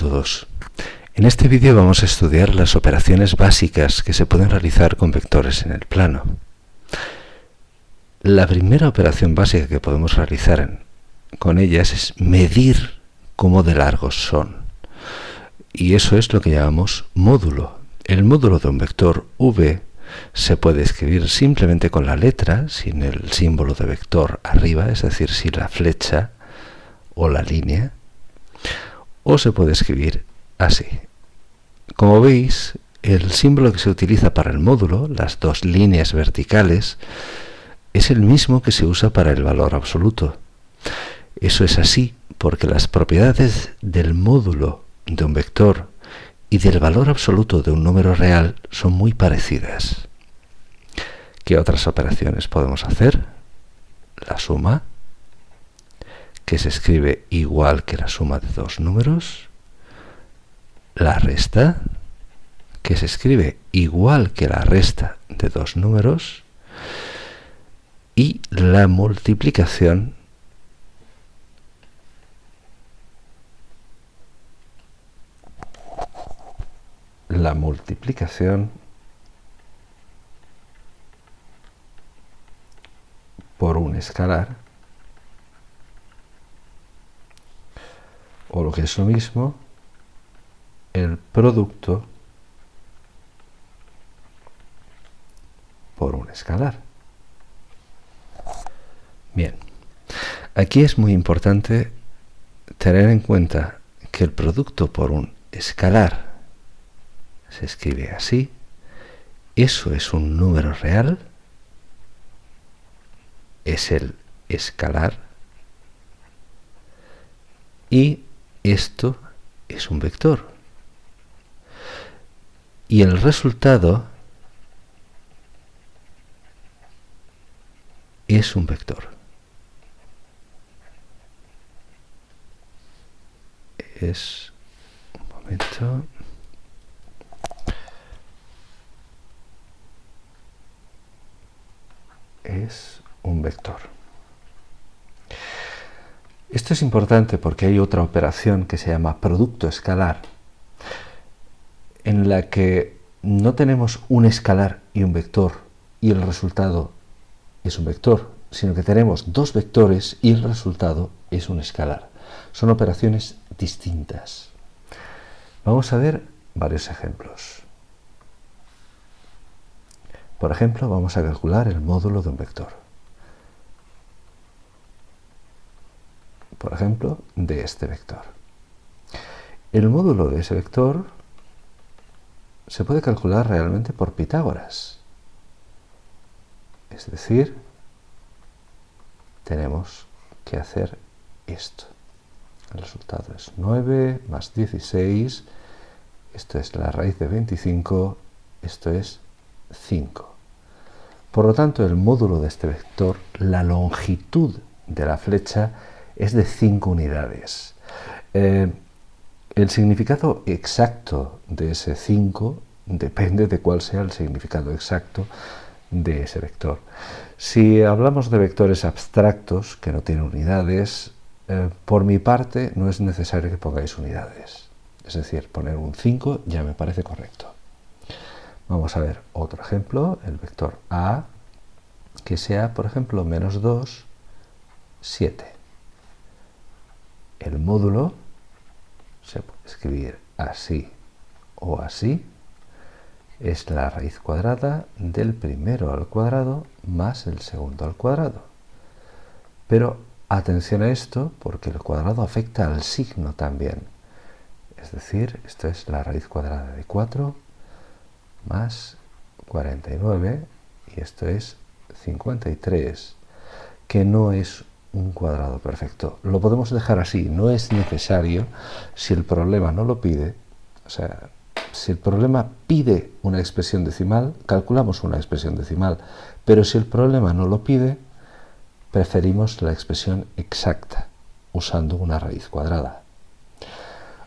todos. En este vídeo vamos a estudiar las operaciones básicas que se pueden realizar con vectores en el plano. La primera operación básica que podemos realizar con ellas es medir cómo de largos son. Y eso es lo que llamamos módulo. El módulo de un vector v se puede escribir simplemente con la letra, sin el símbolo de vector arriba, es decir, sin la flecha o la línea, o se puede escribir así. Como veis, el símbolo que se utiliza para el módulo, las dos líneas verticales, es el mismo que se usa para el valor absoluto. Eso es así porque las propiedades del módulo de un vector y del valor absoluto de un número real son muy parecidas. ¿Qué otras operaciones podemos hacer? La suma, que se escribe igual que la suma de dos números. La resta, que se escribe igual que la resta de dos números. Y la multiplicación, por un escalar, o lo que es lo mismo, el producto por un escalar. Bien, aquí es muy importante tener en cuenta que el producto por un escalar se escribe así. Eso es un número real, es el escalar, y esto es un vector. Y el resultado es un vector. Es un momento. Es un vector. Esto es importante porque hay otra operación que se llama producto escalar, en la que no tenemos un escalar y un vector y el resultado es un vector, sino que tenemos dos vectores y el resultado es un escalar. Son operaciones distintas. Vamos a ver varios ejemplos. Por ejemplo, vamos a calcular el módulo de un vector. Por ejemplo, de este vector. El módulo de ese vector se puede calcular realmente por Pitágoras. Es decir, tenemos que hacer esto. El resultado es 9 más 16, esto es la raíz de 25, esto es 5. Por lo tanto, el módulo de este vector, la longitud de la flecha, es de 5 unidades. El significado exacto de ese 5 depende de cuál sea el significado exacto de ese vector. Si hablamos de vectores abstractos que no tienen unidades, por mi parte no es necesario que pongáis unidades. Es decir, poner un 5 ya me parece correcto. Vamos a ver otro ejemplo, el vector A, que sea, por ejemplo, menos 2, 7. El módulo se puede escribir así o así. Es la raíz cuadrada del primero al cuadrado más el segundo al cuadrado. Pero atención a esto, porque el cuadrado afecta al signo también. Es decir, esto es la raíz cuadrada de 4 más 49, y esto es 53, que no es un cuadrado perfecto. Lo podemos dejar así, no es necesario, si el problema no lo pide. O sea, si el problema pide una expresión decimal, calculamos una expresión decimal, pero si el problema no lo pide, preferimos la expresión exacta, usando una raíz cuadrada.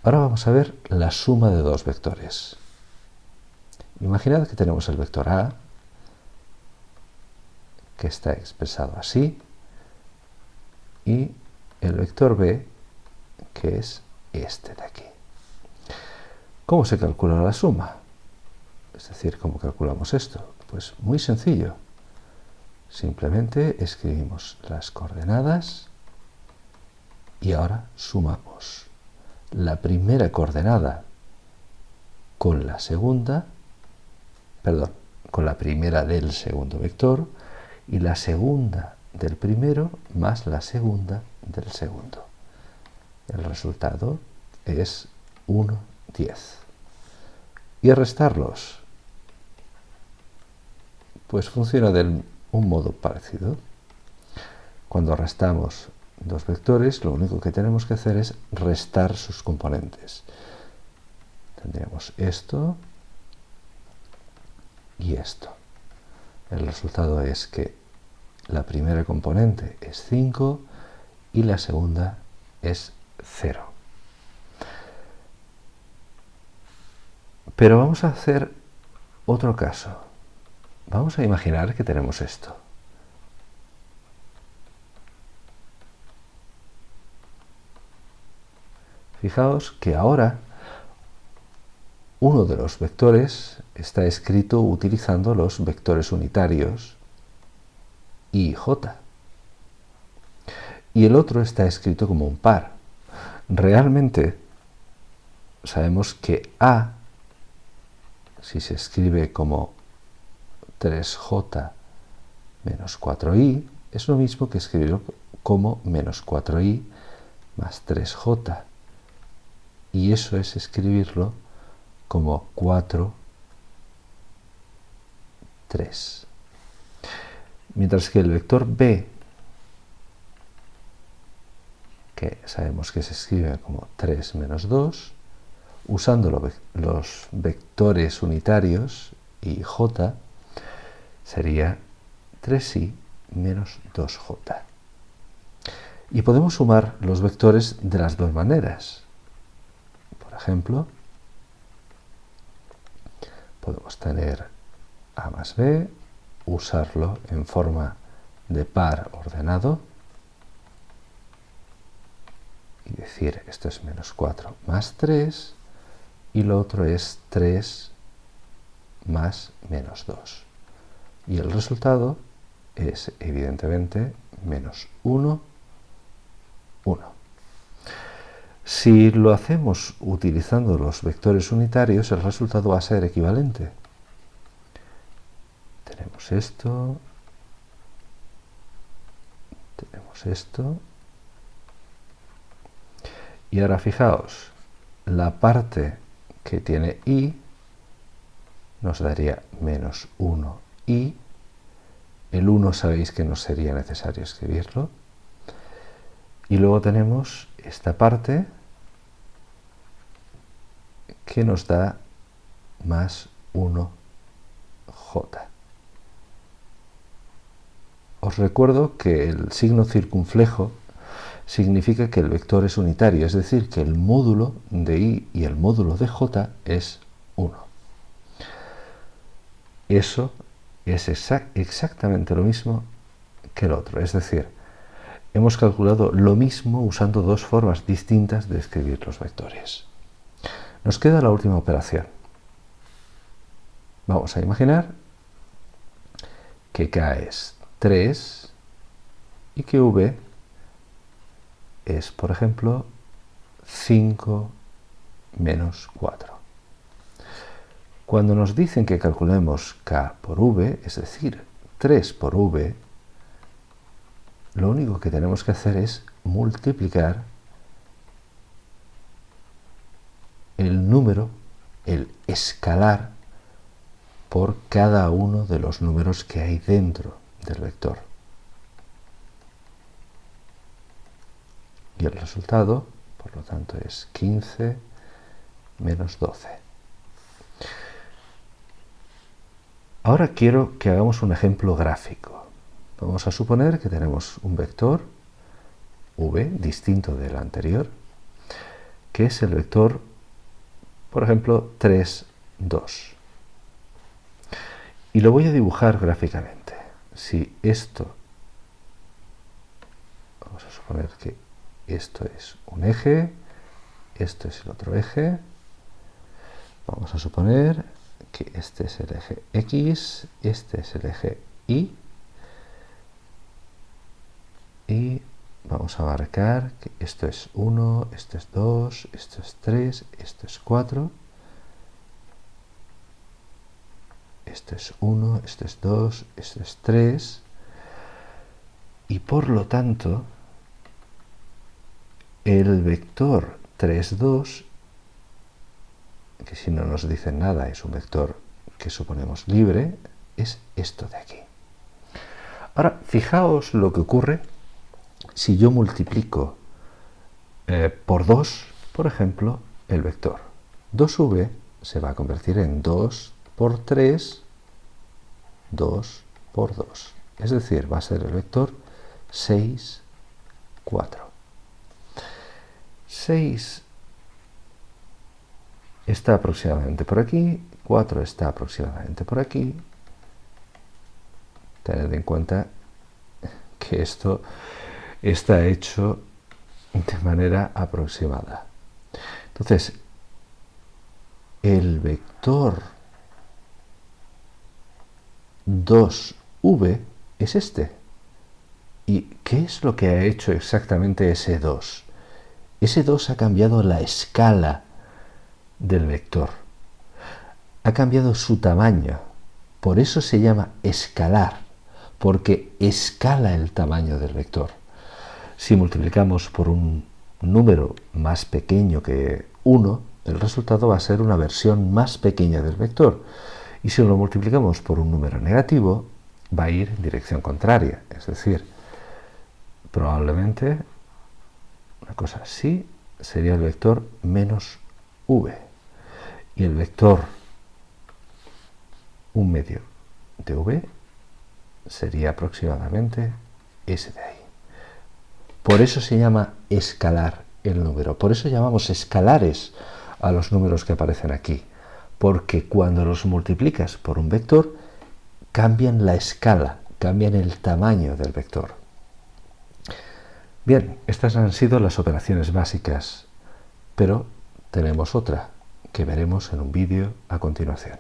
Ahora vamos a ver la suma de dos vectores. Imaginad que tenemos el vector A, que está expresado así, y el vector B, que es este de aquí. ¿Cómo se calcula la suma? Es decir, ¿cómo calculamos esto? Pues muy sencillo. Simplemente escribimos las coordenadas y ahora sumamos la primera coordenada con la segunda, perdón, con la primera del segundo vector y la segunda del primero más la segunda del segundo. El resultado es 1, 10. ¿Y restarlos? Pues funciona de un modo parecido. Cuando restamos dos vectores, lo único que tenemos que hacer es restar sus componentes. Tendríamos esto y esto. El resultado es que la primera componente es 5 y la segunda es 0. Pero vamos a hacer otro caso. Vamos a imaginar que tenemos esto. Fijaos que ahora uno de los vectores está escrito utilizando los vectores unitarios I y J. Y el otro está escrito como un par. Realmente sabemos que A, si se escribe como 3J menos 4I, es lo mismo que escribirlo como menos 4I más 3J. Y eso es escribirlo como 4, 3. Mientras que el vector B, que sabemos que se escribe como 3 menos 2, usando los vectores unitarios y J, sería 3i menos 2j. Y podemos sumar los vectores de las dos maneras. Por ejemplo, podemos tener a más b, usarlo en forma de par ordenado y decir esto es menos 4 más 3 y lo otro es 3 más menos 2. Y el resultado es evidentemente menos 1, 1. Si lo hacemos utilizando los vectores unitarios, el resultado va a ser equivalente. Tenemos esto, y ahora fijaos, la parte que tiene i nos daría menos 1i. El 1 sabéis que no sería necesario escribirlo. Y luego tenemos esta parte que nos da más 1j. Os recuerdo que el signo circunflejo significa que el vector es unitario, es decir, que el módulo de i y el módulo de j es 1. Eso es exactamente lo mismo que el otro, es decir, hemos calculado lo mismo usando dos formas distintas de escribir los vectores. Nos queda la última operación. Vamos a imaginar que k es 3 y que v es, por ejemplo, 5 menos 4. Cuando nos dicen que calculemos k por v, es decir, 3 por v, lo único que tenemos que hacer es multiplicar el número, el escalar, por cada uno de los números que hay dentro del vector. Y el resultado, por lo tanto, es 15 menos 12. Ahora quiero que hagamos un ejemplo gráfico. Vamos a suponer que tenemos un vector v distinto del anterior, que es el vector, por ejemplo, 3, 2. Y lo voy a dibujar gráficamente. Si esto, vamos a suponer que esto es un eje, esto es el otro eje, Vamos a suponer que este es el eje X, este es el eje Y, y vamos a marcar que esto es 1, esto es 2, esto es 3, esto es 4, esto es 1, esto es 2, esto es 3, y por lo tanto el vector 3, 2, que si no nos dice nada es un vector que suponemos libre, es esto de aquí. Ahora, fijaos lo que ocurre si yo multiplico por 2, por ejemplo, el vector 2v se va a convertir en 2 por 3, 2 por 2. Es decir, va a ser el vector 6, 4. 6 está aproximadamente por aquí, 4 está aproximadamente por aquí. Tened en cuenta que esto está hecho de manera aproximada. Entonces, el vector 2v es este. ¿Y qué es lo que ha hecho exactamente ese 2? Ese 2 ha cambiado la escala del vector. Ha cambiado su tamaño. Por eso se llama escalar, porque escala el tamaño del vector. Si multiplicamos por un número más pequeño que 1, el resultado va a ser una versión más pequeña del vector. Y si lo multiplicamos por un número negativo, va a ir en dirección contraria. Es decir, probablemente una cosa así sería el vector menos v. Y el vector 1/2 de v sería aproximadamente ese de ahí. Por eso se llama escalar el número. Por eso llamamos escalares a los números que aparecen aquí. Porque cuando los multiplicas por un vector, cambian la escala, cambian el tamaño del vector. Bien, estas han sido las operaciones básicas, pero tenemos otra que veremos en un vídeo a continuación.